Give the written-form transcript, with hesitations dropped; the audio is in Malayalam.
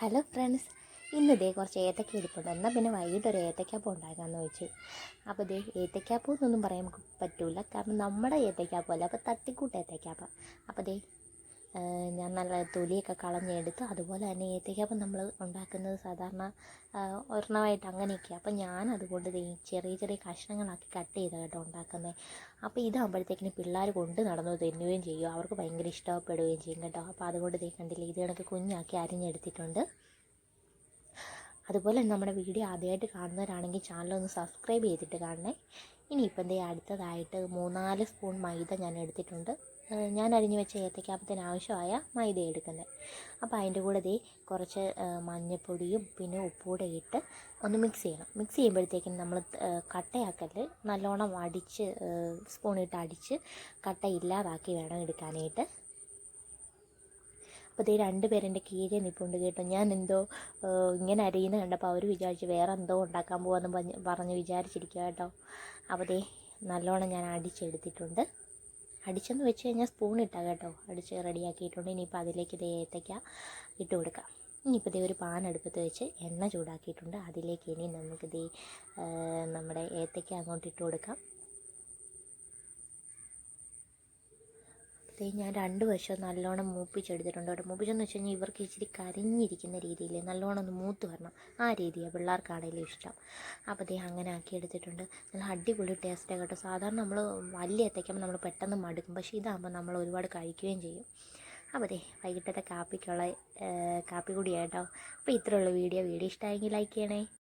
ഹലോ ഫ്രണ്ട്സ്, ഇന്ന് ഇതേ കുറച്ച് ഏത്തക്ക ഇരിപ്പുണ്ട്. എന്നാൽ പിന്നെ വൈകിട്ടൊരു ഏത്തക്കാപ്പം ഉണ്ടാക്കാമെന്ന് വെച്ചു. അപ്പോൾ ഇതേ ഏത്തക്കാപ്പം എന്നൊന്നും പറയാൻ പറ്റില്ല, കാരണം നമ്മുടെ ഏത്തക്കാപ്പം അല്ല, അപ്പോൾ തട്ടിക്കൂട്ട് ഏത്തക്കാപ്പം. അപ്പോൾ ഇതേ ഞാൻ നല്ല തൊലിയൊക്കെ കളഞ്ഞെടുത്ത്, അതുപോലെ തന്നെ ഏത്തക്കാപ്പം നമ്മൾ ഉണ്ടാക്കുന്നത് സാധാരണ ഒരെണ്ണമായിട്ട് അങ്ങനെയൊക്കെയാണ്. അപ്പോൾ ഞാൻ അതുകൊണ്ട് ചെറിയ ചെറിയ കഷ്ണങ്ങളാക്കി കട്ട് ചെയ്ത് കേട്ടോ ഉണ്ടാക്കുന്നത്. അപ്പോൾ ഇതാകുമ്പോഴത്തേക്കിന് പിള്ളേർ കൊണ്ട് നടന്നു തിന്നുകയും ചെയ്യും, അവർക്ക് ഭയങ്കര ഇഷ്ടപ്പെടുകയും ചെയ്യും കേട്ടോ. അപ്പോൾ അതുകൊണ്ട് കണ്ടില്ലേ, ഇത് കണക്ക് കുഞ്ഞാക്കി അരിഞ്ഞെടുത്തിട്ടുണ്ട്. അതുപോലെ നമ്മുടെ വീഡിയോ ആദ്യമായിട്ട് കാണുന്നവരാണെങ്കിൽ ചാനലൊന്ന് സബ്സ്ക്രൈബ് ചെയ്തിട്ട് കാണണേ. ഇനിയിപ്പം അടുത്തതായിട്ട് 3-4 സ്പൂൺ മൈദ ഞാൻ എടുത്തിട്ടുണ്ട്. ഞാൻ അരിഞ്ഞു വെച്ച ഏത്തക്കാപ്പത്തിന് ആവശ്യമായ മൈദ എടുക്കുന്നത്. അപ്പോൾ അതിൻ്റെ കൂടെ കുറച്ച് മഞ്ഞൾപ്പൊടിയും പിന്നെ ഉപ്പൂടെ ഇട്ട് ഒന്ന് മിക്സ് ചെയ്യണം. മിക്സ് ചെയ്യുമ്പോഴത്തേക്കും നമ്മൾ കട്ടയാക്കല് നല്ലോണം അടിച്ച് സ്പൂണിട്ട് അടിച്ച് കട്ട ഇല്ലാതാക്കി വേണം എടുക്കാനായിട്ട്. അപ്പോൾ 2 പേരെൻ്റെ കീഴെ നിൽപ്പുണ്ട് കേട്ടോ. ഞാൻ എന്തോ ഇങ്ങനെ അരിയുന്ന കണ്ടപ്പോൾ അവർ വിചാരിച്ചു വേറെ എന്തോ ഉണ്ടാക്കാൻ പോകാമെന്ന് പറഞ്ഞ് വിചാരിച്ചിരിക്കുക കേട്ടോ. അപ്പോൾ നല്ലോണം ഞാൻ അടിച്ചെടുത്തിട്ടുണ്ട്. അടിച്ചെന്ന് വെച്ച് കഴിഞ്ഞാൽ സ്പൂൺ ഇട്ടാൽ കേട്ടോ, അടിച്ച് റെഡിയാക്കിയിട്ടുണ്ട്. ഇനിയിപ്പോൾ അതിലേക്ക് ഏത്തയ്ക്ക ഇട്ട് കൊടുക്കാം. ഇനിയിപ്പോൾ ഒരു പാൻ അടുപ്പത്ത് വെച്ച് എണ്ണ ചൂടാക്കിയിട്ടുണ്ട്. അതിലേക്ക് ഇനി നമുക്ക് നമ്മുടെ ഏത്തയ്ക്ക അങ്ങോട്ട് ഇട്ട് കൊടുക്കാം. ഞാൻ 2 വശവും നല്ലോണം മൂപ്പിച്ചെടുത്തിട്ടുണ്ട് കേട്ടോ. മൂപ്പിച്ചെന്ന് വെച്ച് കഴിഞ്ഞാൽ ഇവർക്ക് ഇച്ചിരി കരിഞ്ഞിരിക്കുന്ന രീതിയിൽ നല്ലോണം ഒന്ന് മൂത്ത് വരണം, ആ രീതിയാണ് പിള്ളേർക്കാണെങ്കിലും ഇഷ്ടം. അപ്പോൾ അങ്ങനെ ആക്കിയെടുത്തിട്ടുണ്ട്. നല്ല അടിപൊളി ടേസ്റ്റാണ് കേട്ടോ. സാധാരണ നമ്മൾ വലിയ ഏത്തയ്ക്കുമ്പോൾ നമ്മൾ പെട്ടെന്ന് മടുക്കും, പക്ഷേ ഇതാകുമ്പോൾ നമ്മൾ ഒരുപാട് കഴിക്കുകയും ചെയ്യും. അപ്പോൾ വൈകിട്ടത്തെ കാപ്പിക്കുള്ള കാപ്പി കൂടിയാണ് കേട്ടോ. അപ്പോൾ ഇത്രയുള്ള വീഡിയോ ഇഷ്ടമായെങ്കിൽ ലൈക്ക് ചെയ്യണേ.